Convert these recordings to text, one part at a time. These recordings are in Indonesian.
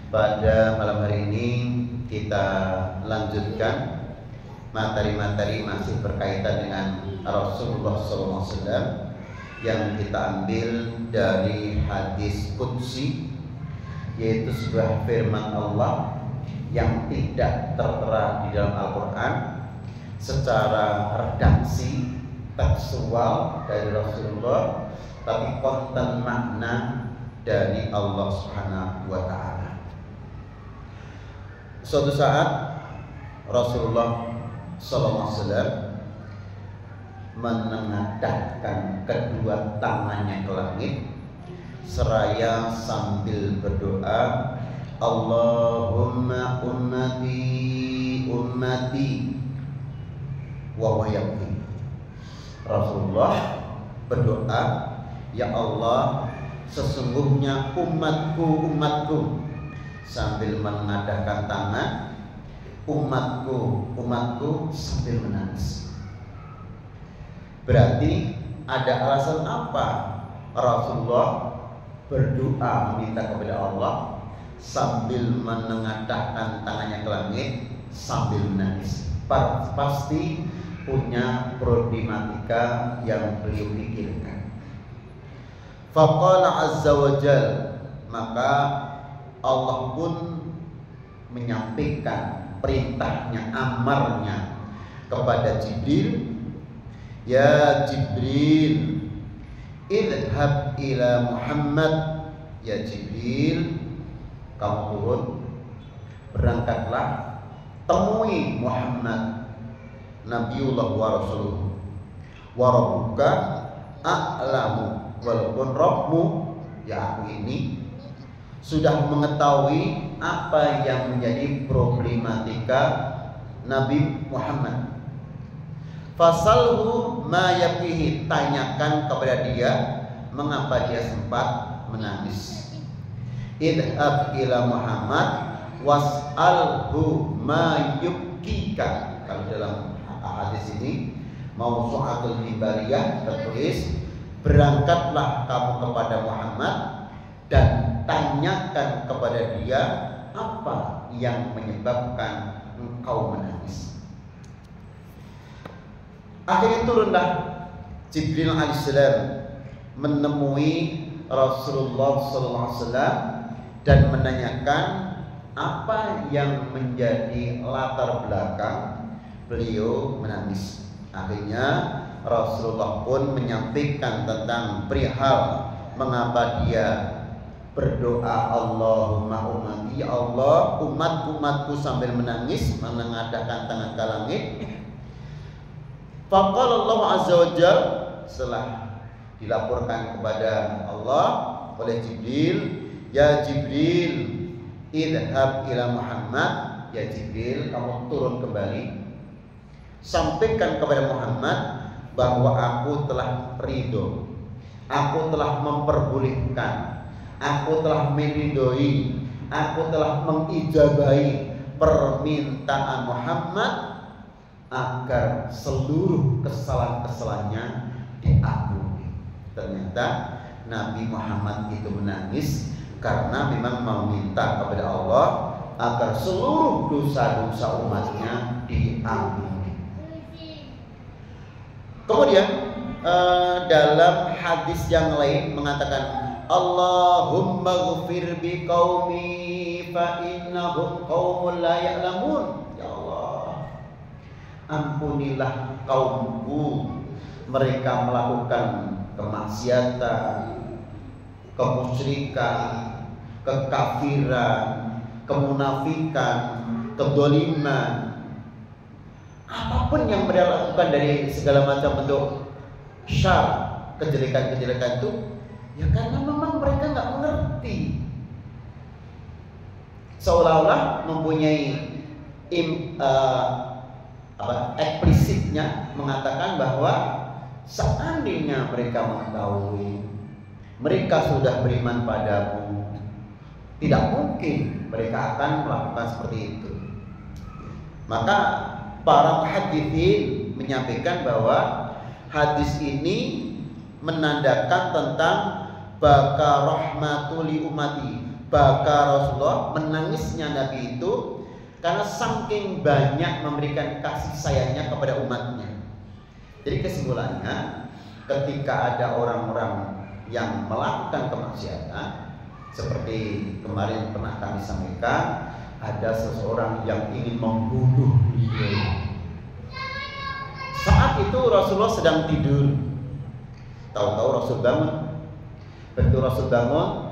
Pada malam hari ini kita lanjutkan materi-materi masih berkaitan dengan Rasulullah SAW yang kita ambil dari hadis qudsi, yaitu sebuah firman Allah yang tidak tertera di dalam Al-Quran secara redaksi tekstual dari Rasulullah, tapi konten makna dari Allah Subhanahu wa Ta'ala. Suatu saat Rasulullah SAW menengadahkan kedua tangannya ke langit seraya sambil berdoa, Allahumma ummati ummati wa wayabni. Rasulullah berdoa, ya Allah, sesungguhnya umatku umatku, sambil menengadahkan tangan, umatku umatku sambil menangis. Berarti ada alasan apa Rasulullah berdoa meminta kepada Allah sambil menengadahkan tangannya ke langit sambil menangis? Pasti punya problematika yang beliau pikirkan. Faqala azza wa jal, maka Allah pun menyampaikan perintahnya, amarnya kepada Jibril, ya Jibril, idhab ila Muhammad. Ya Jibril, kamu turun, berangkatlah, temui Muhammad, Nabiullah wa Rasuluh, wa rabbuka a'lamu, walaupun Rabbmu, ya aku ini sudah mengetahui apa yang menjadi problematika Nabi Muhammad. Fasalhu ma yaqihi, tanyakan kepada dia mengapa dia sempat menangis. Idhab ila Muhammad was'alhu ma yubkika. Kalau dalam hadis ini Mausu'atul Himbariyah tertulis, berangkatlah kamu kepada Muhammad dan tanyakan kepada dia apa yang menyebabkan engkau menangis. Akhirnya turunlah Jibril alaihissalam menemui Rasulullah SAW dan menanyakan apa yang menjadi latar belakang beliau menangis. Akhirnya Rasulullah pun menyampaikan tentang perihal mengapa dia berdoa, Allahumma ummati, ya Allah, umat-umatku, sambil menangis, menengadahkan tangan ke langit. Faqala Allah azza wa jalla, setelah dilaporkan kepada Allah oleh Jibril, ya Jibril, idhab ila Muhammad, ya Jibril, kamu turun kembali, sampaikan kepada Muhammad bahwa aku telah ridho, aku telah memperbolehkan, aku telah meridhoi, aku telah mengijabahi permintaan Muhammad agar seluruh kesalahan-kesalahannya diampuni. Ternyata Nabi Muhammad itu menangis karena memang meminta kepada Allah agar seluruh dosa-dosa umatnya diampuni. Kemudian dalam hadis yang lain mengatakan, Allahumma ghfir bi qaumi fa innahum qaumun la ya'lamun. Ya Allah, ampunilah kaumku, mereka melakukan kemaksiatan, kemusyrikan, kekafiran, kemunafikan, kedoliman, apapun yang mereka lakukan dari segala macam bentuk syar, kejelekan-kejelekan itu, ya karena memang mereka nggak mengerti. Seolah-olah mempunyai eksplisitnya mengatakan bahwa seandainya mereka mengetahui, mereka sudah beriman padamu, tidak mungkin mereka akan melakukan seperti itu. Maka para muhaddzitsin menyampaikan bahwa hadis ini menandakan tentang baka rahmatuli umati, baka Rasulullah, menangisnya Nabi itu karena saking banyak memberikan kasih sayangnya kepada umatnya. Jadi kesimpulannya, ketika ada orang-orang yang melakukan kemaksiatan, seperti kemarin pernah kami sampaikan, ada seseorang yang ingin membunuh beliau. Saat itu Rasulullah sedang tidur. Tahu-tahu Rasul bangun. Begitu Rasul bangun,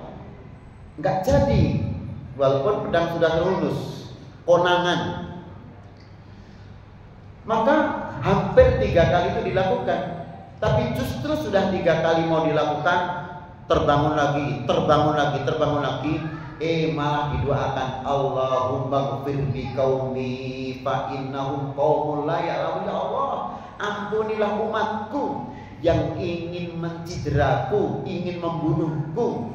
nggak jadi, walaupun pedang sudah terlunus, konangan. Maka hampir 3 kali itu dilakukan, tapi justru sudah 3 kali mau dilakukan, terbangun lagi, malah didoakan, Allahumma ghfir bi qaumi fa innahum qaumun la ya'lamun. Ya Allah, ampunilah umatku yang ingin mencideraku, ingin membunuhku.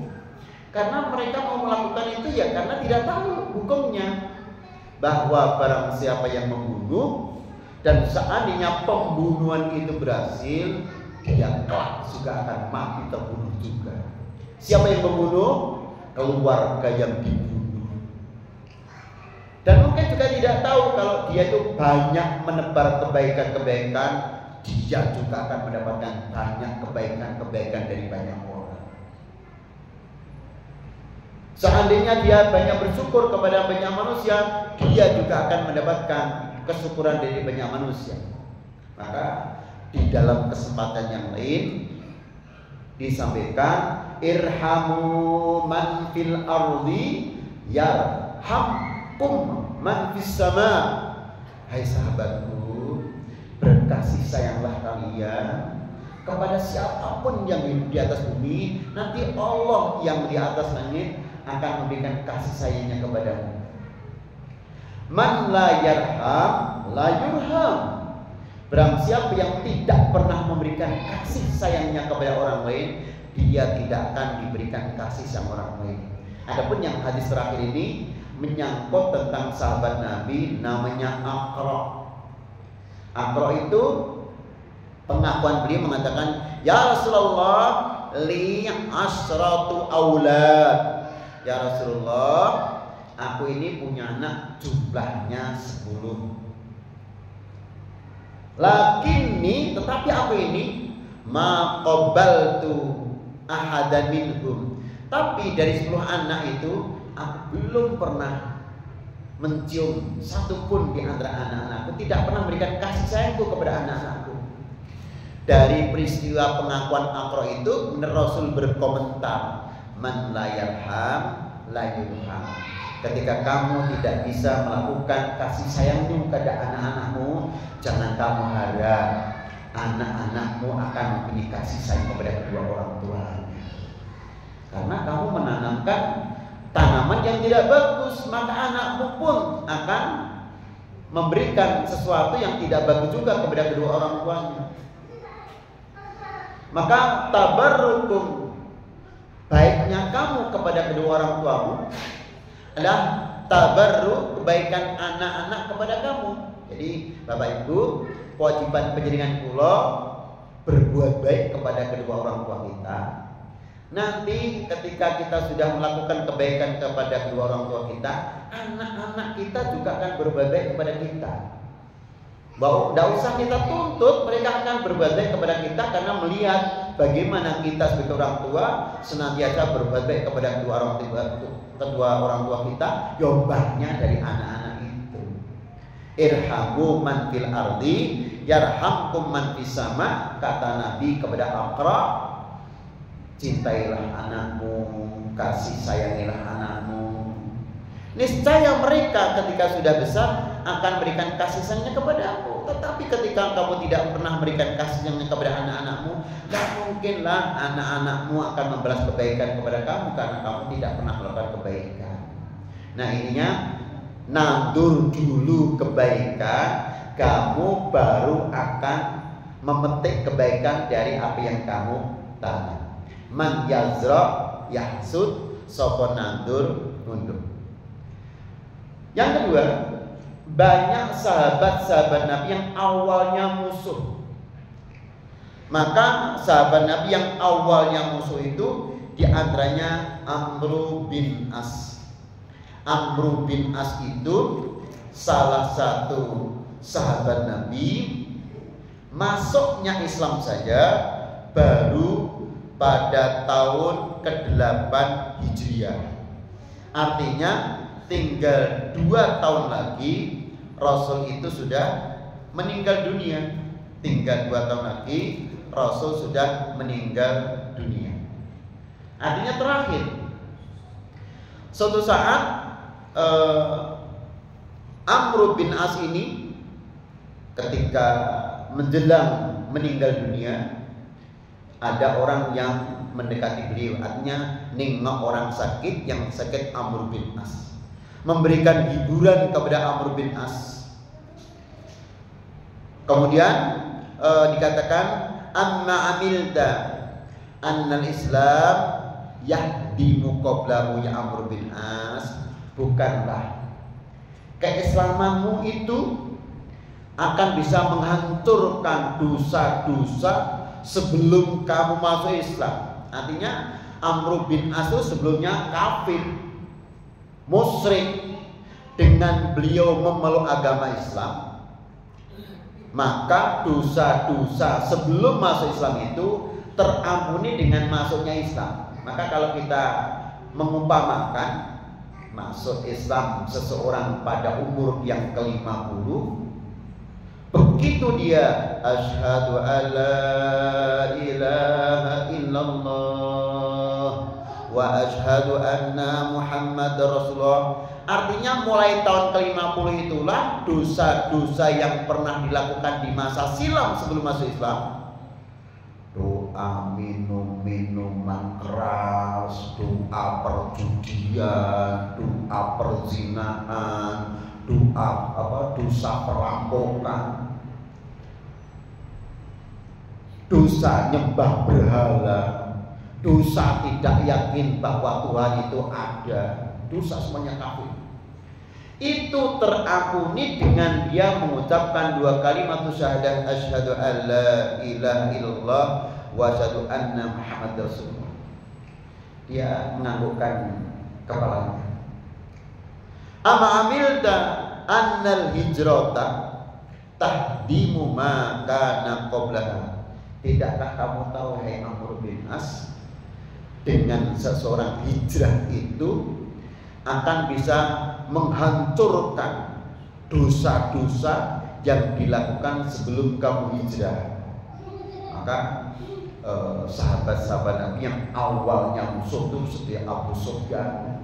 Karena mereka mau melakukan itu ya karena tidak tahu hukumnya, bahwa barang siapa yang membunuh dan seandainya pembunuhan itu berhasil, dia kelak juga akan mati terbunuh juga. Siapa yang membunuh? Keluarga yang dibunuh. Dan mungkin juga tidak tahu kalau dia itu banyak menebar kebaikan-kebaikan, dia juga akan mendapatkan banyak kebaikan-kebaikan dari banyak orang. Seandainya dia banyak bersyukur kepada banyak manusia, dia juga akan mendapatkan kesyukuran dari banyak manusia. Maka di dalam kesempatan yang lain disampaikan, irhamu man fil ardi yarhamkum man fis sama. Hai sahabatku, berkasih sayanglah kalian kepada siapapun yang hidup di atas bumi, nanti Allah yang di atas langit akan memberikan kasih sayangnya kepadamu. Man la yarham la yurham. Barang siapa yang tidak pernah memberikan kasih sayangnya kepada orang lain, dia tidak akan diberikan kasih sama orang lain. Adapun yang hadis terakhir ini menyangkut tentang sahabat Nabi namanya Aqra. Aqra itu pengakuan beliau mengatakan, ya Rasulullah, li asratu aulad. Ya Rasulullah, aku ini punya anak jumlahnya 10. Lakinni, tetapi aku ini ma qabaltu ahadan minhum. Tapi dari 10 anak itu aku belum pernah mencium satupun di antara anak-anakku, tidak pernah memberikan kasih sayangku kepada anak-anakku. Dari peristiwa pengakuan Aqra itu, Rasul berkomentar, man la yarham la yurham. Ketika kamu tidak bisa melakukan kasih sayangmu kepada anak-anakmu, jangan kamu harap anak-anakmu akan mempunyai kasih sayang kepada kedua orang tuanya. Karena kamu menanamkan tanaman yang tidak bagus, maka anakmu pun akan memberikan sesuatu yang tidak bagus juga kepada kedua orang tuanya. Maka tabarrukum, baiknya kamu kepada kedua orang tuamu adalah tabarruk, kebaikan anak-anak kepada kamu. Jadi Bapak Ibu, kewajiban penjenengan kula berbuat baik kepada kedua orang tua kita. Nanti ketika kita sudah melakukan kebaikan kepada kedua orang tua kita, anak-anak kita juga akan berbuat baik kepada kita. Bahwa tidak usah kita tuntut, mereka akan berbuat baik kepada kita karena melihat bagaimana kita sebagai orang tua senantiasa berbuat baik kepada kedua orang tua kita, yombahnya dari anak-anak itu. Irhamu man fil ardi yarhamkum man fis sama, kata Nabi kepada Aqra, cintailah anakmu, kasih sayangilah anakmu. Niscaya mereka ketika sudah besar akan berikan kasih sayangnya kepadamu. Tetapi ketika kamu tidak pernah memberikan kasih sayangnya kepada anak-anakmu, tidak mungkinlah anak-anakmu akan membalas kebaikan kepada kamu karena kamu tidak pernah melakukan kebaikan. Nah ininya, nandur dulu kebaikan, kamu baru akan memetik kebaikan dari apa yang kamu tanam. Man yazra yahsud, sapa nandur ngunduh. Yang kedua, banyak sahabat-sahabat Nabi yang awalnya musuh. Maka sahabat Nabi yang awalnya musuh itu di antaranya Amru bin As. Amru bin As itu salah satu sahabat Nabi, masuknya Islam saja baru pada tahun ke-8 Hijriah. Artinya tinggal 2 tahun lagi Rasul itu sudah meninggal dunia. Tinggal 2 tahun lagi Rasul sudah meninggal dunia. Artinya terakhir. Suatu saat Amru bin As ini ketika menjelang meninggal dunia, ada orang yang mendekati beliau, artinya nengok orang sakit, yang sakit Amru bin As, memberikan hiburan kepada Amru bin As. Kemudian dikatakan amma amilta annal Islam yahdimu qablahu ya Amru bin As. Bukanlah keislamanmu itu akan bisa menghancurkan dosa-dosa sebelum kamu masuk Islam. Artinya Amru bin As itu sebelumnya kafir, musyrik. Dengan beliau memeluk agama Islam, maka dosa-dosa sebelum masuk Islam itu terampuni dengan masuknya Islam. Maka kalau kita mengumpamakan masuk Islam seseorang pada umur yang ke-50, begitu dia asyhadu alla ilaha illallah wa asyhadu anna Muhammadar Rasulullah, artinya mulai tahun ke-50 itulah dosa-dosa yang pernah dilakukan di masa silam sebelum masuk Islam, doa minuman keras, doa perjudian, doa perzinahan, dosa perampokan, dosa nyembah berhala, dosa tidak yakin bahwa Tuhan itu ada, dosa semuanya kafir. Itu terampuni dengan dia mengucapkan 2 kalimat syahadah, asyhadu alla ilaha illallah wa asyhadu anna Muhammadar Rasulullah. Dia menganggukkan kepalanya. Ama amilta annal hijrata tahdimu ma kana qablaha. Tidakkah kamu tahu, hai Amr bin As, dengan seseorang hijrah itu akan bisa menghancurkan dosa-dosa yang dilakukan sebelum kamu hijrah. Maka sahabat-sahabat Nabi yang awalnya musuh itu seperti Abu Sufyan,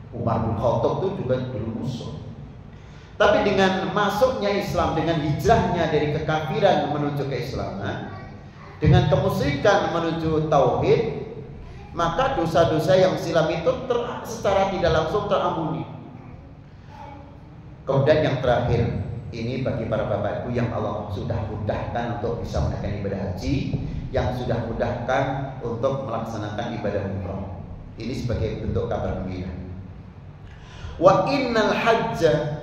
Umar bin Khattab itu juga dulu musuh. Tapi dengan masuknya Islam, dengan hijrahnya dari kekafiran menuju keislaman, dengan kemusyrikan menuju tauhid, maka dosa-dosa yang silam itu secara tidak langsung terampuni. Kemudian yang terakhir, ini bagi para bapak ibu yang Allah sudah mudahkan untuk bisa menunaikan ibadah haji, yang sudah mudahkan untuk melaksanakan ibadah umrah. Ini sebagai bentuk kabar gembira. Wa innal hajja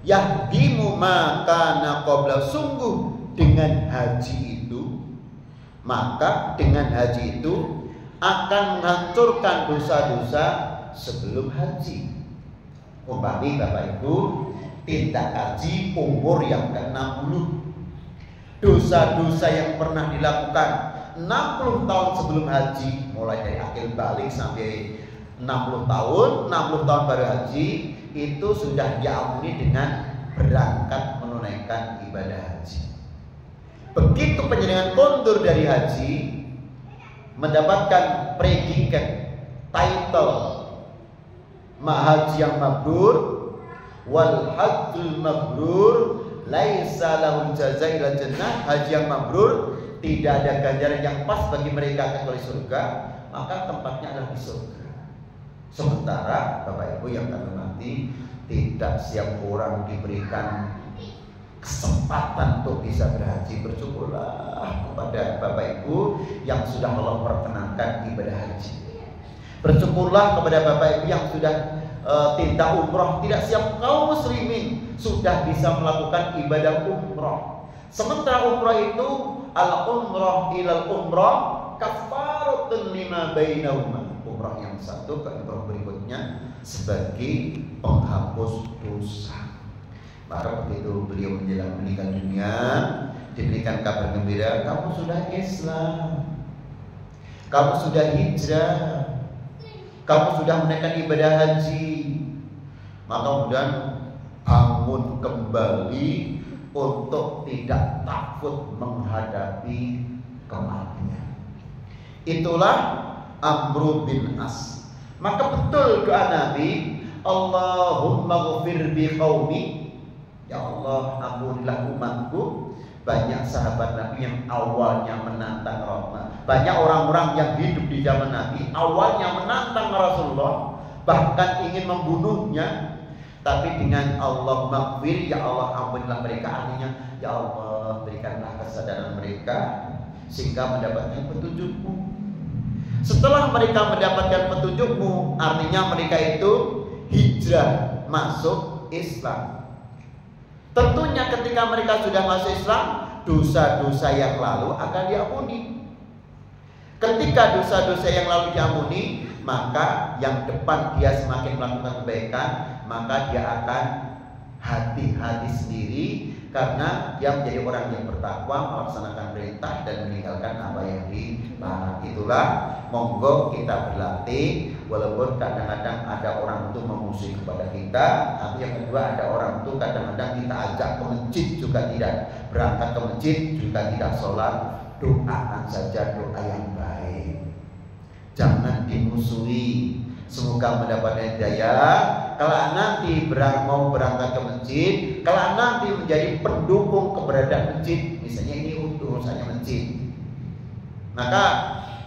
yahdimu ma kana qabla. Sungguh dengan haji itu, maka dengan haji itu akan menghancurkan dosa-dosa sebelum haji. Umpami bapak ibu tindak haji umur yang ke-60, dosa-dosa yang pernah dilakukan 60 tahun sebelum haji, mulai dari akil balik sampai 60 tahun baru haji, itu sudah diampuni dengan berangkat menunaikan ibadah haji. Begitu penjenengan kondur dari haji, mendapatkan predikat, title mahaji yang mabrur, wal hajjul mabrur laisa lahul jazaa illa jannah. Haji yang mabrur tidak ada ganjaran yang pas bagi mereka kecuali surga, maka tempatnya adalah di surga. Sementara bapak ibu yang kami hormati, tidak setiap orang diberikan kesempatan untuk bisa berhaji. Bersyukurlah kepada bapak ibu yang sudah Allah perkenankan ibadah haji. Bersyukurlah kepada bapak ibu yang sudah tindak umroh. Tidak siap kaum muslimin sudah bisa melakukan ibadah umroh. Sementara umroh itu al umroh ilal umroh kafarat kafaratun lima bainahuma. Umrah yang satu ke umrah berikutnya sebagai penghapus dosa. Maka begitu beliau menjelang meninggal dunia, diberikan kabar gembira, kamu sudah Islam, kamu sudah hijrah, kamu sudah menaikkan ibadah haji. Maka kemudian bangun kembali untuk tidak takut menghadapi kematian. Itulah Amr bin As. Maka betul doa Nabi, Allahumma ghfir bi qaumi. Ya Allah, ampunilah umatku. Banyak sahabat Nabi yang awalnya menantang Rasulullah. Banyak orang-orang yang hidup di zaman Nabi awalnya menantang Rasulullah, bahkan ingin membunuhnya. Tapi dengan Allah maghfir, ya Allah ampunilah mereka, artinya ya Allah berikanlah kesadaran mereka sehingga mendapatkan petunjuk-Mu. Setelah mereka mendapatkan petunjuk-Mu, artinya mereka itu hijrah masuk Islam. Tentunya ketika mereka sudah masuk Islam, dosa-dosa yang lalu akan diampuni. Ketika dosa-dosa yang lalu diampuni, maka yang depan dia semakin melakukan kebaikan, maka dia akan hati-hati sendiri karena dia menjadi orang yang bertakwa, melaksanakan perintah dan meninggalkan apa yang dilarang. Itulah monggo kita berlatih, walaupun kadang-kadang ada orang itu memusuhi kepada kita, tapi yang kedua ada orang itu kadang-kadang kita ajak ke masjid juga tidak, berangkat ke masjid juga tidak sholat. Doakan saja doa yang baik, jangan dimusuhi. Semoga mendapatkan hidayah. Kalau nanti mau berangkat ke masjid, kalau nanti menjadi pendukung keberadaan masjid, misalnya ini urusannya masjid, maka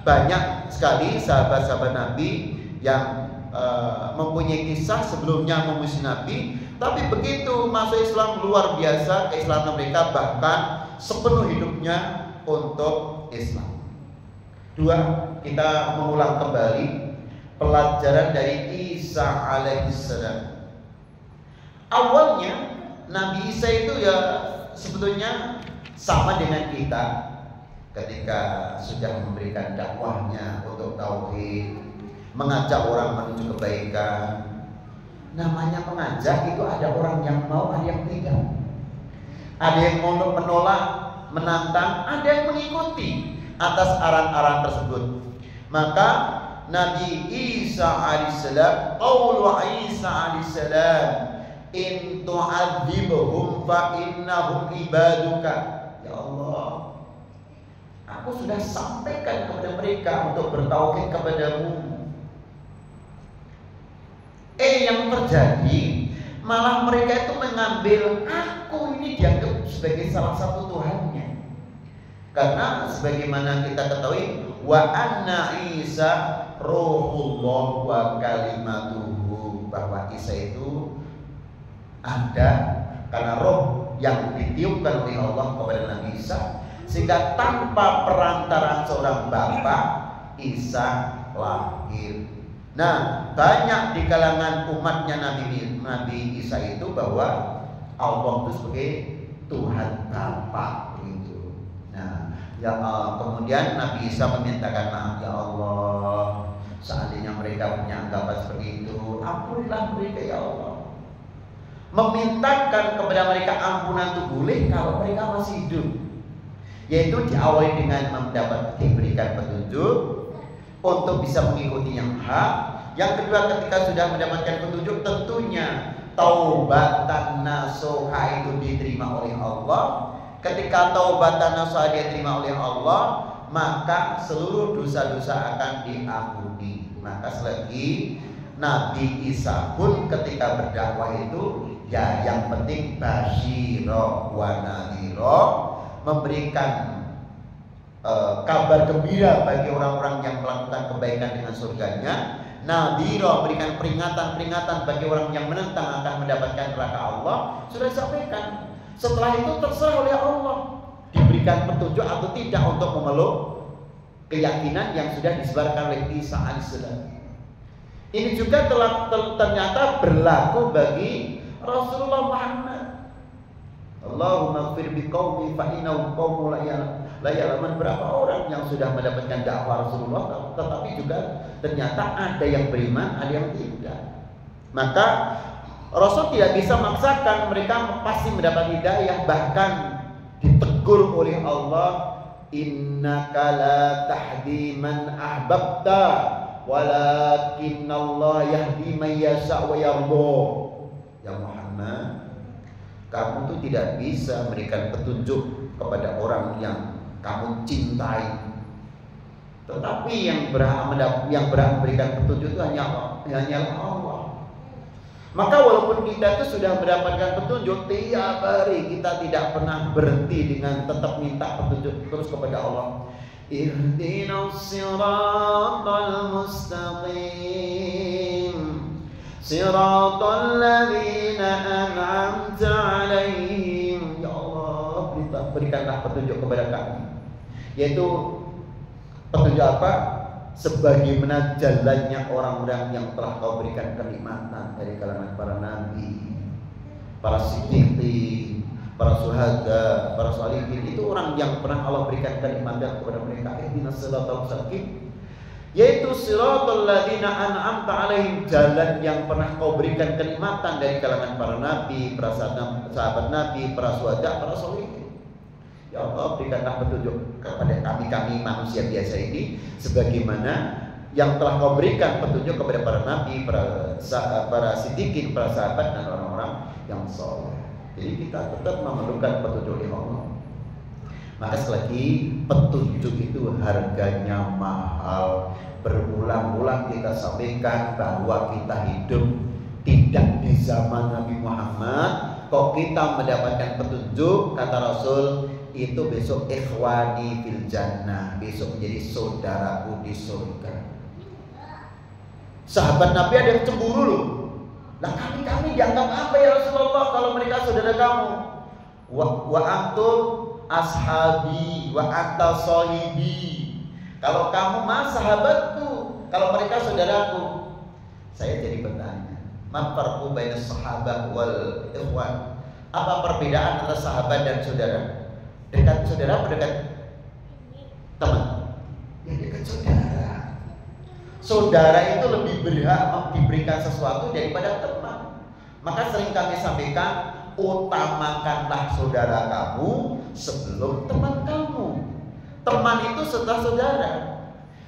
banyak sekali sahabat-sahabat Nabi yang mempunyai kisah sebelumnya memusuhi Nabi, tapi begitu masuk Islam luar biasa keislaman mereka, bahkan sepenuh hidupnya untuk Islam. Dua, kita mengulang kembali pelajaran dari Isa alaihissalam. Awalnya Nabi Isa itu ya sebetulnya sama dengan kita ketika sudah memberikan dakwahnya untuk tauhid, mengajak orang menuju kebaikan. Namanya mengajak itu ada orang yang mau, ada yang tidak. Ada yang mau menolak, menantang, ada yang mengikuti atas aran-aran tersebut. Maka Nabi Isa alaihissalam, qaulu Isa alaihissalam, in tu'adzibhum fa innahum ibaduka. Ya Allah, aku sudah sampaikan kepada mereka untuk bertauhid kepadamu. Yang terjadi malah mereka itu mengambil aku ini dianggap sebagai salah satu Tuhannya. Karena sebagaimana kita ketahui, wa anna Isa Ruhullah wa kalimatuhu, bahwa Isa itu ada karena roh yang ditiupkan oleh Allah kepada Nabi Isa, sehingga tanpa perantaraan seorang bapa Isa lahir. Nah, banyak di kalangan umatnya Nabi Isa itu bahwa Allah itu sebagai Tuhan Bapa begitu. Nah, kemudian Nabi Isa memintakan maaf, ya Allah, seandainya mereka punya anggapan seperti itu, ampunilah mereka ya Allah. Memintakan kepada mereka ampunan itu boleh kalau mereka masih hidup, yaitu diawali dengan diberikan petunjuk untuk bisa mengikuti yang hak. Yang kedua, ketika sudah mendapatkan petunjuk, tentunya taubatan nasuha itu diterima oleh Allah. Ketika taubatan nasuha diterima oleh Allah, maka seluruh dosa-dosa akan diampuni. Maka selagi Nabi Isa pun ketika berdakwah itu, ya yang penting basyira wa nadhira, memberikan kabar gembira bagi orang-orang yang melakukan kebaikan dengan surganya. Nadhira, memberikan peringatan-peringatan bagi orang yang menentang akan mendapatkan neraka Allah. Sudah disampaikan. Setelah itu terserah oleh Allah diberikan petunjuk atau tidak untuk memeluk keyakinan yang sudah disebarkan oleh Isa alaihissalam. Ini juga ternyata berlaku bagi Rasulullah Muhammad. Allahumma ighfir biqaumi fa innahum qaumun la ya'lamun. Berapa orang yang sudah mendapatkan dakwah Rasulullah, tetapi juga ternyata ada yang beriman, ada yang tidak. Maka Rasul tidak bisa memaksakan mereka pasti mendapat hidayah. Bahkan ditegur oleh Allah, innaka la tahdi man ahbabta walakinnallaha yahdi man yasha wa yarda. Ya Muhammad, kamu tuh tidak bisa memberikan petunjuk kepada orang yang kamu cintai, tetapi yang berhak memberikan petunjuk itu hanyalah Allah. Maka walaupun kita itu sudah mendapatkan petunjuk, tiap hari kita tidak pernah berhenti dengan tetap minta petunjuk terus kepada Allah. Ihdinas siratal mustaqim, siratal ladzina an'amta 'alaihim. Ya Allah, berikanlah petunjuk kepada kami. Yaitu petunjuk apa? Sebagaimana jalannya orang-orang yang telah kau berikan kenikmatan dari kalangan para nabi, para siddiqin, para syuhada, para sholihin. Itu orang yang pernah Allah berikan kenikmatan kepada mereka. Ihdinas siratal mustaqim, yaitu siratal ladzina an'amta 'alaihim, jalan yang pernah kau berikan kenikmatan dari kalangan para nabi, para sahabat nabi, para syuhada, para sholihin. Ya Allah, berikanlah petunjuk kepada kami manusia biasa ini, sebagaimana yang telah kau berikan petunjuk kepada para nabi, para siddiqin, para sahabat, dan orang-orang yang saleh. Jadi kita tetap memerlukan petunjuk dari Allah. Maka sekali lagi, petunjuk itu harganya mahal. Berulang-ulang kita sampaikan bahwa kita hidup tidak di zaman Nabi Muhammad. Kok kita mendapatkan petunjuk, kata Rasul, itu besok ikhwani fil jannah, besok menjadi saudaraku di surga. Sahabat Nabi ada yang cemburu loh. Lah kami dianggap apa ya Rasulullah kalau mereka saudara kamu? Wa antum ashabi wa anta sahibi. Kalau kamu mah sahabatku, kalau mereka saudaraku. Saya jadi bertanya, ma farqu bainas sahabah wal ikhwan? Apa perbedaan antara sahabat dan saudara? Dekat saudara atau dekat teman? Ya dekat saudara. Saudara itu lebih berhak diberikan sesuatu daripada teman. Maka sering kami sampaikan, utamakanlah saudara kamu sebelum teman kamu. Teman itu setelah saudara.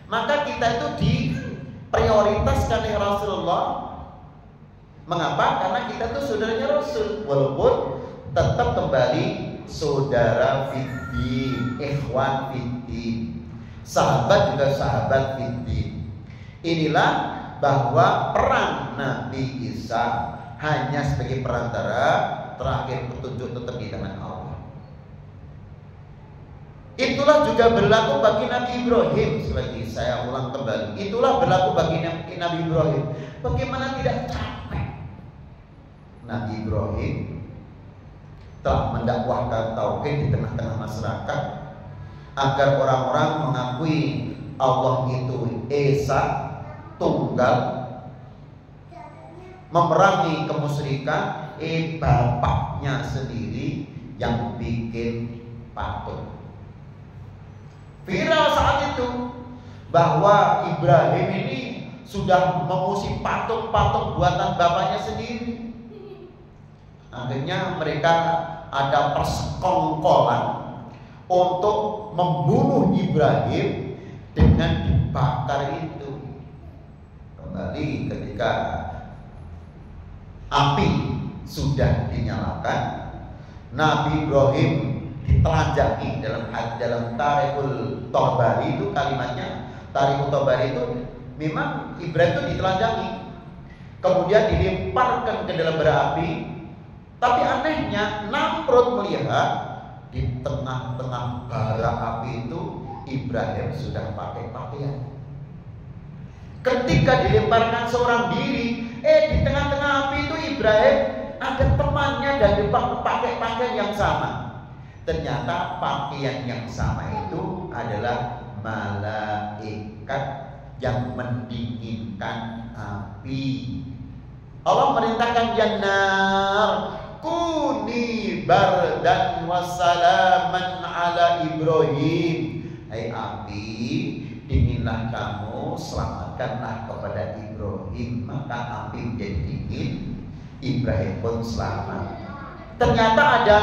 Maka kita itu diprioritaskan oleh Rasulullah. Mengapa? Karena kita itu saudaranya Rasul. Walaupun tetap kembali saudara fiddin, ikhwan fiddin, sahabat juga sahabat fiddin. Inilah bahwa peran Nabi Isa hanya sebagai perantara, terakhir petunjuk tetap di tangan Allah. Itulah juga berlaku bagi Nabi Ibrahim. Sekali saya ulang kembali, itulah berlaku bagi Nabi Ibrahim. Bagaimana tidak capek Nabi Ibrahim telah mendakwahkan tauhid di tengah-tengah masyarakat agar orang-orang mengakui Allah itu Esa, tunggal, memerangi kemusyrikan, bapaknya sendiri yang bikin patung. Viral saat itu bahwa Ibrahim ini sudah mengusik patung-patung buatan bapaknya sendiri. Akhirnya mereka ada persekongkolan untuk membunuh Ibrahim dengan dibakar itu. Kembali ketika api sudah dinyalakan, Nabi Ibrahim ditelanjangi. Dalam Tarikhul Tabari itu kalimatnya, Tarikhul Tabari itu memang Ibrahim itu ditelanjangi, kemudian dilemparkan ke dalam bara api. Tapi anehnya Namrud melihat di tengah-tengah bara api itu Ibrahim sudah pakai pakaian. Ketika dilemparkan seorang diri, di tengah-tengah api itu Ibrahim ada temannya dan dipakai pakaian yang sama. Ternyata pakaian yang sama itu adalah malaikat yang mendinginkan api. Allah merintahkan jannar kuni bardan wa salaman ala Ibrahim. Hai api, dinginlah kamu, selamatkanlah kepada Ibrahim. Maka api menjadi dingin, Ibrahim pun selamat. Ternyata ada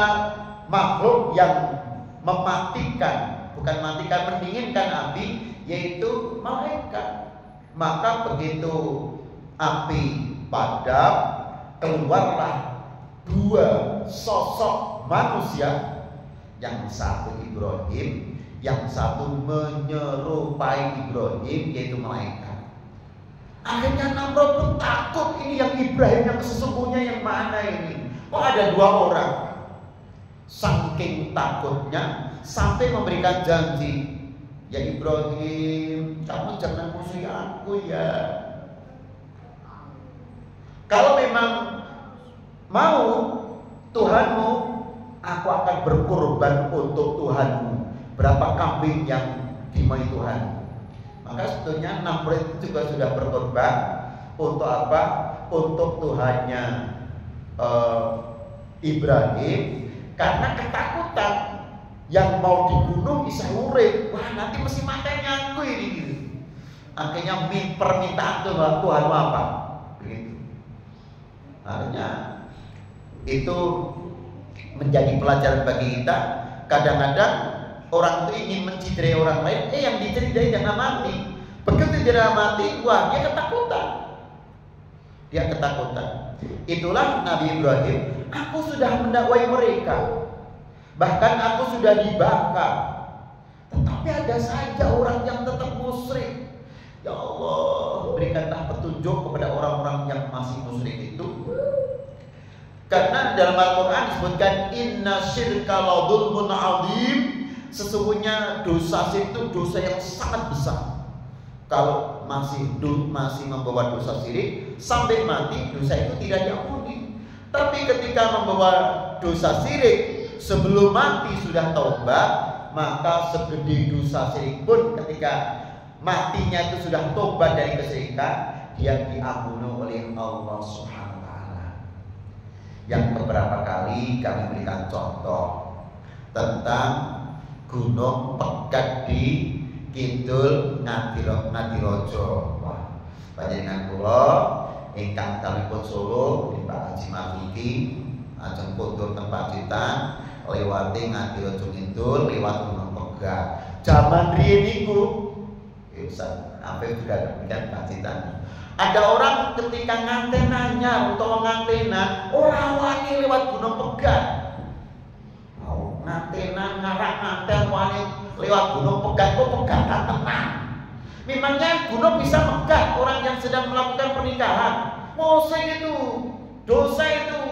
makhluk yang mematikan, bukan matikan, mendinginkan api, yaitu malaikat. Maka begitu api padam, keluarlah dua sosok manusia, yang satu Ibrahim, yang satu menyerupai Ibrahim, yaitu malaikat. Akhirnya Namrud pun takut, ini yang Ibrahim yang sesungguhnya yang mana ini? Kok ada dua orang? Saking takutnya sampai memberikan janji, ya Ibrahim, kamu jangan musuhi aku ya. Kalau memang mau Tuhanmu, aku akan berkorban untuk Tuhanmu. Berapa kambing yang dimai Tuhan? Maka sebetulnya Namrud juga sudah berkorban untuk apa? Untuk Tuhannya Ibrahim, karena ketakutan yang mau dibunuh bisa urip. Wah, nanti mesti matanya aku ini gitu. Akhirnya permintaan Tuhan apa? Begitu. Akhirnya itu menjadi pelajaran bagi kita. Kadang-kadang orang itu ingin mencidrai orang lain, yang dicidrai jangan mati. Begitu dia mati, wah, dia ketakutan. Dia ketakutan. Itulah Nabi Ibrahim, aku sudah mendakwai mereka, bahkan aku sudah dibakar, tetapi ada saja orang yang tetap musyrik. Ya Allah, berikanlah petunjuk kepada orang-orang yang masih musyrik itu. Karena dalam Al-Quran disebutkan inna syirka la dzulmun adzim, sesungguhnya dosa syirik itu dosa yang sangat besar. Kalau masih membawa dosa syirik sampai mati, dosa itu tidak diampuni. Tapi ketika membawa dosa syirik sebelum mati sudah taubat, maka segede dosa syirik pun ketika matinya itu sudah taubat dari kesyirikan, dia diampuni oleh Allah Subhanahu wa taala. Yang beberapa kali kami berikan contoh tentang Gunung Pegat di Kidul Ngadirojo. Wah, panjenengan kula ingkang kalipun Solo di Pak Haji Mafuki ajeng kondur tempat Pacitan lewati Ngadirojo Kidul lewat Gunung Pegat. Zaman riyen niku Ustaz sampai juga demikian Pacitan. Ada orang ketika nganten anyar utawa ngantena ora wani lewat Gunung Pegat. Ngantenan ngarak nganten wani lewat Gunung Pegat kok pegatan tenang. Memangnya gunung bisa megat orang yang sedang melakukan pernikahan? Dosa itu, dosa itu.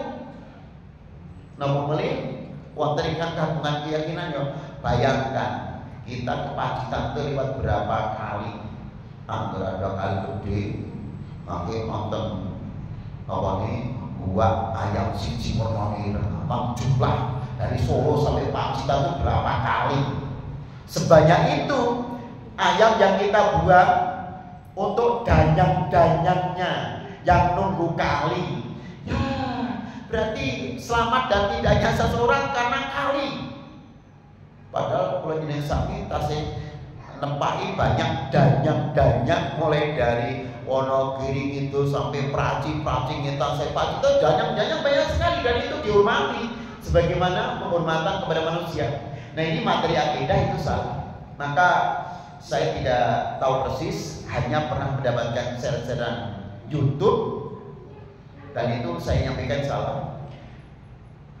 Napa melih wonten ingkang kagungan keyakinan yo. Bayangkan kita ke Pacitan itu lewat berapa kali? Angger ada kali gede. Mangke wonten apa nih? Gua ayam siji warna ireng. Jumlah dari Solo sampai Pacitan itu berapa kali? Sebanyak itu ayam yang kita buang untuk danyang-danyangnya yang nunggu kali. Ya, berarti selamat dan tidaknya seseorang karena kali. Padahal kalau jeneng sami tasih nempaki banyak danyang-danyang mulai dari Wonogiri itu sampai Praci-praci ngetan saya Paci itu danyang-danyang banyak sekali dan itu dihormati sebagaimana penghormatan kepada manusia. Nah, ini materi akidah itu salah. Maka saya tidak tahu persis, hanya pernah mendapatkan share-sharean YouTube dan itu saya nyampaikan salah.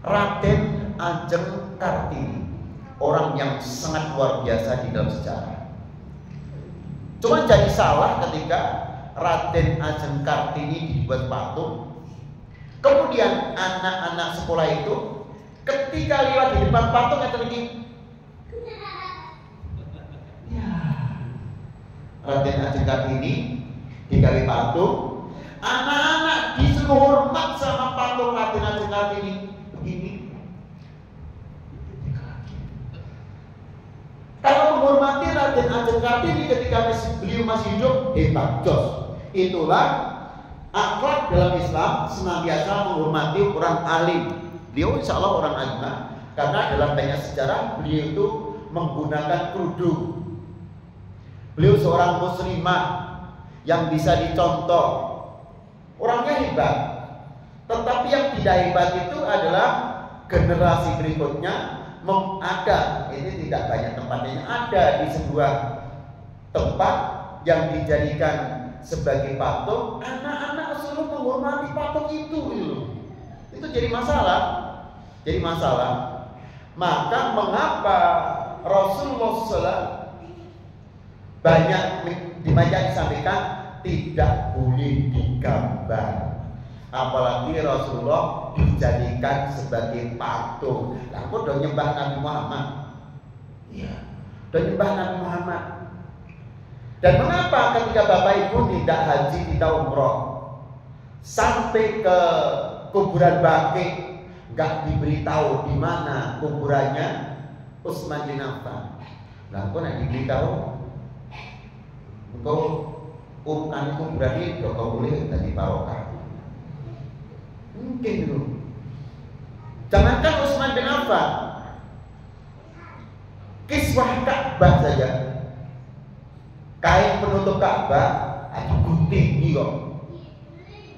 Raden Ajeng Kartini, orang yang sangat luar biasa di dalam sejarah. Cuma jadi salah ketika Raden Ajeng Kartini dibuat patung. Kemudian anak-anak sekolah itu ketika lewat di depan patung itu lagi Raden Ajeng Kartini digawe patung, anak-anak disuruh hormat sama patung Raden Ajeng Kartini begini. Kalau menghormati Raden Ajeng Kartini ketika beliau masih hidup, hebat jos. Itulah akhlak dalam Islam, senantiasa menghormati orang alim. Beliau insya Allah orang alimah, karena dalam banyak sejarah beliau itu menggunakan kerudung. Beliau seorang muslimah yang bisa dicontoh. Orangnya hebat. Tetapi yang tidak hebat itu adalah generasi berikutnya ada, ini tidak banyak tempatnya, ada di sebuah tempat yang dijadikan sebagai patung, anak-anak suruh menghormati patung itu. Itu jadi masalah. Maka mengapa Rasulullah SAW banyak disampaikan tidak boleh digambar, apalagi Rasulullah dijadikan sebagai patung. Lah kok udah nyembah Nabi Muhammad? Iya, udah nyembah Nabi Muhammad. Dan mengapa ketika Bapak Ibu tidak haji, tidak umroh, sampai ke kuburan Baqi nggak diberitahu di mana kuburannya Utsman bin Affan? Lah kok nak diberitahu? Engkau urutan kuburan itu kau boleh tadi barokah. Mungkin dulu. Jangankan Utsman bin Affan, kiswah Ka'bah saja, kain penutup Ka'bah ada gunting kok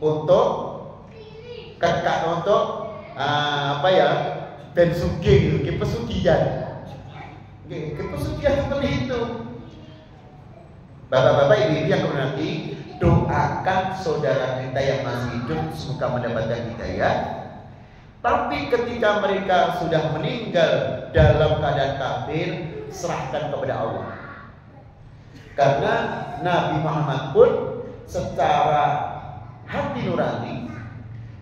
untuk ben sugih, pesugihan seperti itu. Bapak-bapak, ibu-ibu yang berarti, doakan saudara kita yang masih hidup semoga mendapatkan hidayah. Tapi ketika mereka sudah meninggal dalam keadaan kafir, serahkan kepada Allah. Karena Nabi Muhammad pun secara hati nurani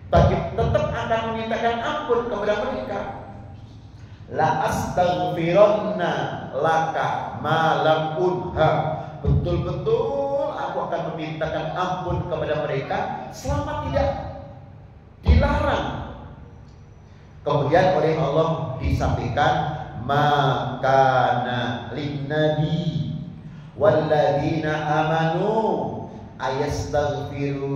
tetap akan memintakan ampun kepada mereka. La astaghfironna laka ma lam unha. Betul-betul aku akan memintakan ampun kepada mereka selama tidak dilarang. Kemudian oleh Allah disampaikan, makana linnabi walladzina amanu ayastaghfiru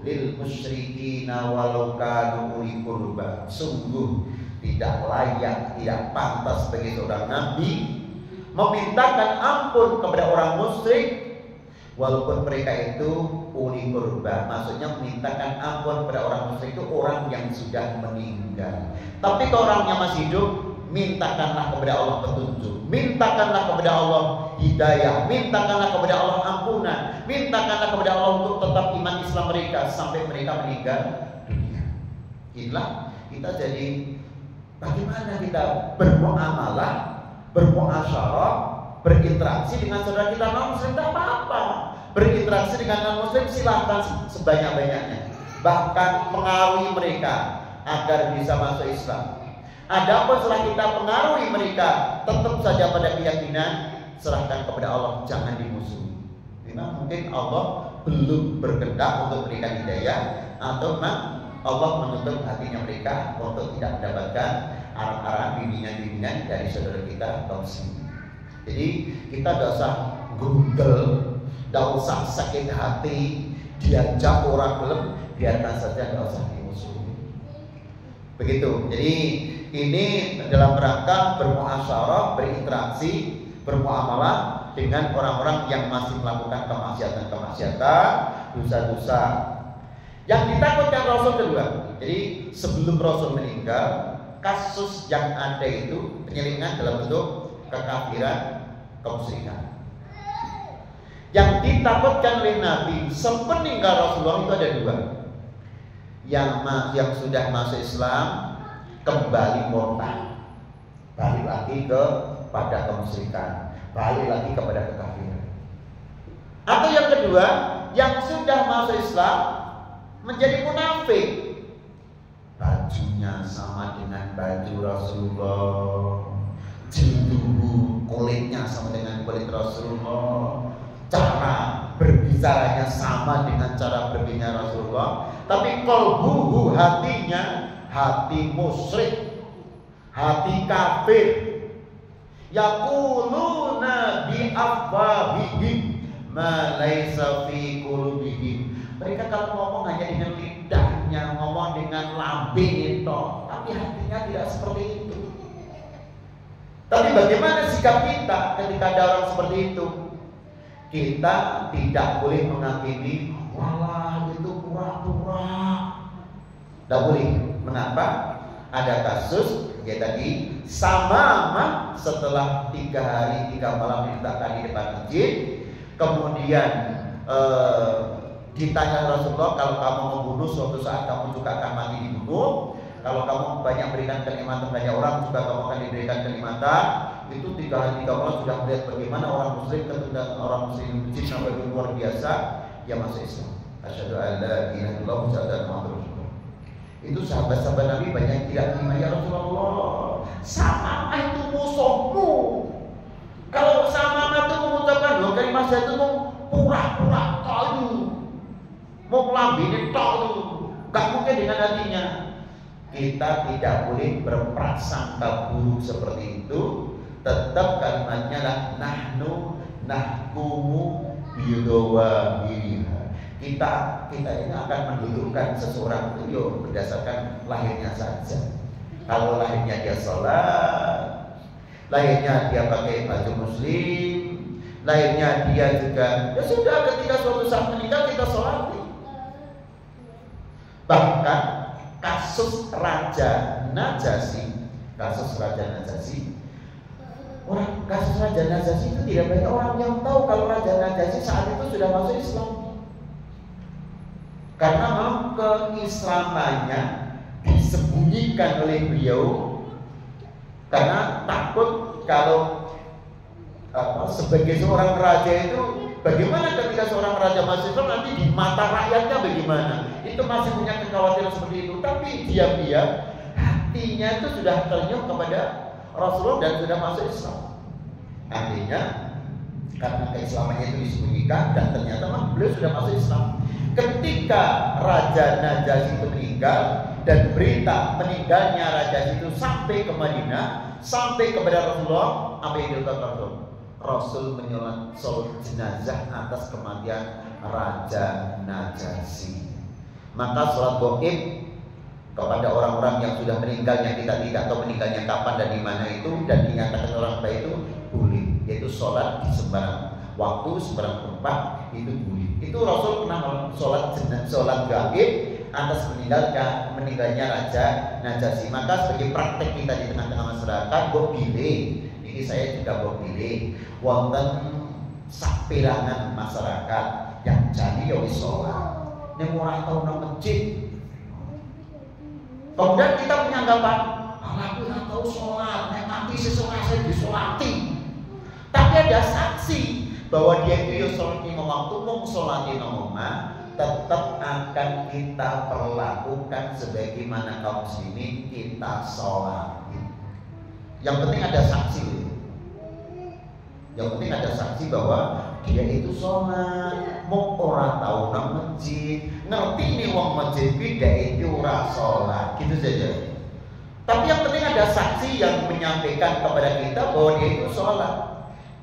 lil musyrikina walau kanu uli qurba. Sungguh tidak layak, tidak pantas bagi seorang nabi memintakan ampun kepada orang musyrik walaupun mereka itu uli qurba. Maksudnya memintakan ampun kepada orang musyrik itu orang yang sudah meninggal. Tapi kalau orangnya masih hidup, mintakanlah kepada Allah petunjuk, mintakanlah kepada Allah hidayah, mintakanlah kepada Allah ampunan, mintakanlah kepada Allah untuk tetap iman Islam mereka sampai mereka meninggal dunia. Inilah kita jadi bagaimana kita bermuamalah, bermuasyarah, berinteraksi dengan saudara kita non muslim, tidak apa-apa. Berinteraksi dengan non muslim silahkan sebanyak-banyaknya, bahkan pengaruhi mereka agar bisa masuk Islam. Adapun setelah kita pengaruhi mereka tetap saja pada keyakinan, serahkan kepada Allah, jangan dimusuhi. Memang mungkin Allah belum berkehendak untuk memberikan hidayah, atau memang Allah menutup hatinya mereka untuk tidak mendapatkan arahan-arahan, bimbingan-bimbingan dari saudara kita kaum muslimin. Jadi kita tidak usah gundel, tidak usah sakit hati, diajak orang belum, biarkan saja, tidak usah dimusuhi. Begitu. Jadi ini dalam rangka bermuasyarah, berinteraksi, bermuamalah dengan orang-orang yang masih melakukan kemaksiatan, dosa-dosa. Yang ditakutkan Rasul kedua. Jadi sebelum Rasul meninggal, kasus yang ada itu penyelewengan dalam bentuk kekafiran, kemusyrikan. Yang ditakutkan oleh Nabi sepeninggal Rasulullah itu ada dua. Yang sudah masuk Islam kembali murtad, balik lagi kepada kemusyrikan, balik lagi kepada kekafiran. Atau yang kedua, yang sudah masuk Islam menjadi munafik, bajunya sama dengan baju Rasulullah, jilduhu kulitnya sama dengan kulit Rasulullah, cara berbicaranya sama dengan cara berbicara Rasulullah, tapi qalbuhu, hatinya hati musyrik, hati kafir. Yaquluna bi afwahihim ma laisa fi qulubihim. Mereka kalau ngomong hanya dengan lidah, hanya ngomong dengan lambe itu, tapi hatinya tidak seperti itu. Tapi bagaimana sikap kita ketika ada orang seperti itu? Kita tidak boleh menghakimi, walah itu pura-pura. Tidak boleh. Mengapa? Ada kasus ya tadi sama setelah 3 hari 3 malam diletakkan di depan masjid, kemudian ditanya Rasulullah, kalau kamu membunuh suatu saat kamu juga akan mati dibunuh. Kalau kamu banyak berikan kenikmatan banyak orang juga kamu akan diberikan kenikmatan. Itu 3 hari 3 malam sudah melihat bagaimana orang muslim ketika orang muslim masjid sampai luar biasa dia masuk Islam. Asyhadu an la ilaha illallah wa asyhadu anna Muhammadar Rasulullah. Itu sahabat-sahabat Nabi banyak yang tidak terima, ya Rasulullah, sama itu musuhmu. Kalau sama itu mengucapkan 2 kalimat syahadat itu pura-pura kayu, mau melambini tahu, gak mungkin dengan hatinya. Kita tidak boleh berprasangka buruk seperti itu. Tetap kalimatnya lah nahnu nahkumu bidawahiriha. Kita ini akan mendudukkan seseorang itu berdasarkan lahirnya saja. Kalau lahirnya dia sholat, lahirnya dia pakai baju muslim, lahirnya dia juga, ya sudah, ketika suatu saat meninggal kita sholati. Bahkan kasus Raja Najasyi, kasus Raja Najasyi itu tidak banyak orang yang tahu kalau Raja Najasyi saat itu sudah masuk Islam. Karena memang keislamannya disembunyikan oleh beliau, karena takut kalau sebagai seorang raja itu, bagaimana ketika seorang raja masuk Islam nanti di mata rakyatnya bagaimana? Itu masih punya kekhawatiran seperti itu. Tapi diam-diam hatinya itu sudah ternyuh kepada Rasulullah dan sudah masuk Islam. Artinya karena keislamannya itu disembunyikan dan ternyata beliau sudah masuk Islam. Ketika Raja Najasyi itu meninggal dan berita meninggalnya Raja itu sampai ke Madinah, sampai kepada Rasulullah, apa yang dilakukan Rasul? Rasul menyolat jenazah atas kematian Raja Najasyi. Maka sholat gaib kepada orang-orang yang sudah meninggal, yang kita tidak tahu meninggalnya kapan dan di mana itu, dan dinyatakan orang baik itu boleh, yaitu sholat di sembarang waktu, sembarang tempat itu boleh. Itu Rasul pernah sholat gaib atas meninggalnya Raja Najasyi. Maka sebagai praktek kita di tengah-tengah masyarakat, gue pilih, ini saya juga gue pilih, wonten saperangan masyarakat yang jadi ya wis sholat, nek ora tau nang masjid. Kemudian kita punya anggapan, aku ora tau sholat, nek mati sesuai saya disolati. Tapi ada saksi bahwa dia itu ya sholat 5 waktu, mau sholat 5 omah, tetap akan kita perlakukan sebagaimana kaum muslimin kita sholat. Yang penting ada saksi. Yang penting ada saksi bahwa dia itu sholat, mau orang tahu nang masjid, ngerti nih wong masjid beda itu ora sholat, gitu saja. Tapi yang penting ada saksi yang menyampaikan kepada kita bahwa dia itu sholat.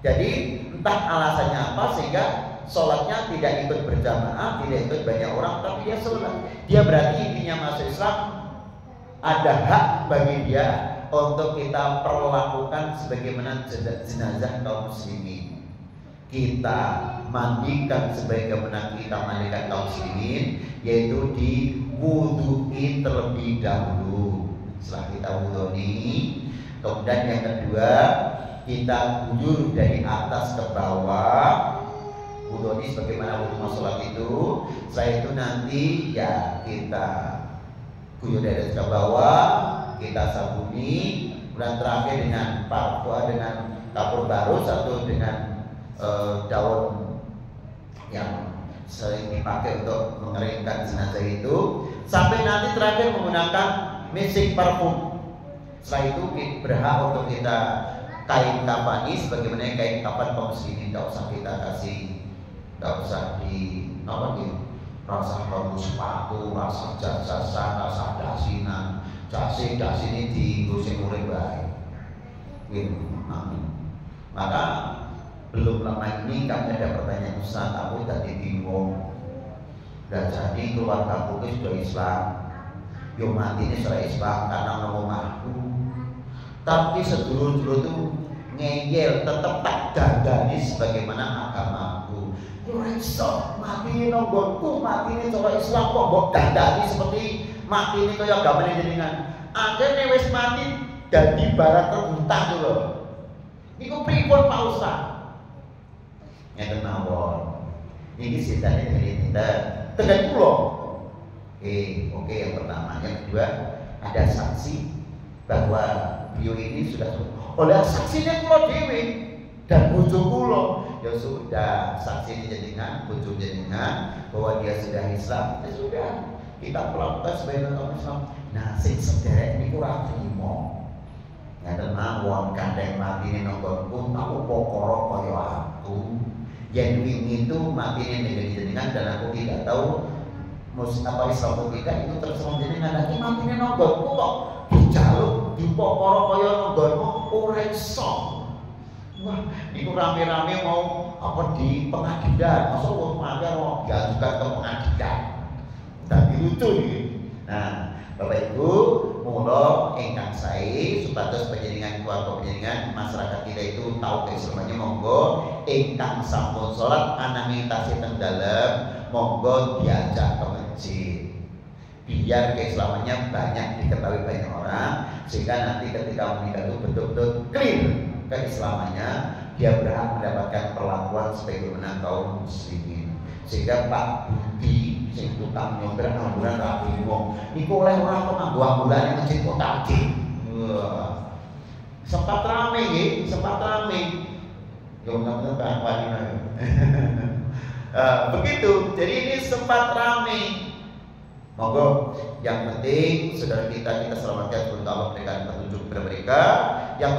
Jadi entah alasannya apa sehingga sholatnya tidak ikut berjamaah, tidak ikut banyak orang, tapi dia sholat. Dia berarti intinya masuk Islam, ada hak bagi dia untuk kita perlakukan sebagaimana jenazah kaum muslimin. Kita mandikan sebagaimana kita mandikan kaum muslimin, yaitu diwudu'i terlebih dahulu. Setelah kita wudu'i, kemudian yang kedua kita guyur dari atas ke bawah. Wudu ini sebagaimana wudu sholat itu. Setelah itu nanti ya kita guyur dari atas ke bawah, kita sabuni, kemudian terakhir dengan dengan kapur barus atau dengan daun yang sering dipakai untuk mengeringkan jenazah itu, sampai nanti terakhir menggunakan misik parfum. Setelah itu berhak untuk kita kain kafani sebagaimana kain kafan kaum muslimin. Tidak usah kita kasih, tidak usah rasa kamu sepatu, rasa jasasan, rasa dasinan. Dasi ini digoseng oleh baik. Maka belum lama ini kami ada pertanyaan, Ustaz, aku tadi bingung. Dan jadi keluarga aku sudah Islam, yo mati ini secara Islam karena nama aku. Tapi sedulur-dulur itu ngeyel, tetap tak dandani sebagaimana agamaku. Yo iso mati ini nonggonku, mati ini cara Islam kok mbok dandani seperti mati ini kaya agama ini jenengan. Akhirnya wis mati dadi barang terbuta tuh loh. Niku pripun Pak Ustaz? Ngeten mawon. Ini sidane militer. Tegan kula. Oke, yang pertama, yang kedua ada saksi bahwa beliau ini sudah oleh saksinya kula dhewe dan bojo kula. Ya sudah, saksi dijadikan bojo jenengan bahwa dia sudah Islam. Ya sudah, kita melakukan sebagai orang Islam. Nah, sing sederek niku ora trimo. Ngaten mawon kandheng matine nonggonku tak upakara kaya aku. Yen wingi itu matine ning jenengan dan aku tidak tahu apa Islam tidak itu terserah jenengan. Lagi matine nonggonku kok dijaluk dipokoro kaya nonggonmu ora iso. Wah, itu rame-rame mau apa di pengadilan, masa wong mati mau diajukan ke pengadilan. Tapi lucu nih. Nah, Bapak Ibu, mula ingkang sae supados panjenengan keluarga panjenengan masyarakat kita itu tahu keislamannya, monggo ingkang sampun salat ananging tasih teng dalem monggo diajak ke masjid. Biar keislamannya banyak diketahui banyak orang, sehingga nanti ketika menikah itu betul-betul clear keislamannya, dia berhak mendapatkan perlakuan sebagaimana kaum muslimin. Sehingga Pak Budi sing tukang nyopir ambulan ra bingung. Niku oleh ora kok nganggo ambulan masjid kota iki. Wah. Sempat rame nggih, sempat rame. Yo ngapunten Pak Wanina. Begitu. Jadi ini sempat rame. Monggo, yang penting saudara kita selamatkan sebelum Allah berikan petunjuk kepada mereka. Yang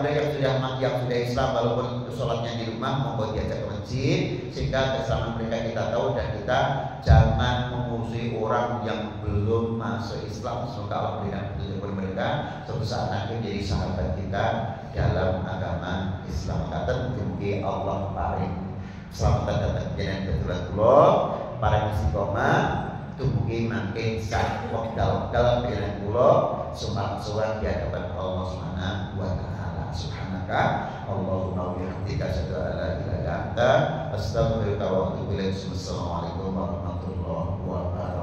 sudah Islam walaupun sholatnya di rumah, monggo diajak ke masjid sehingga keselamatan mereka kita tahu, dan kita jangan memusuhi orang yang belum masuk Islam. Semoga Allah berikan petunjuk kepada mereka suatu saat nanti menjadi sahabat kita dalam agama Islam. Kata mugi Allah paring selamat datang kejadian keturunan kula para istiqomah. Tumugi mangke sak wekdal dalam pikiran kula sumat-sumat di hadapan Allah Subhanahu wa taala. Subhanaka Allahumma wa bihamdika asyhadu an la ilaha illa anta astaghfiruka wa atubu ilaik. Wassalamualaikum warahmatullahi wabarakatuh.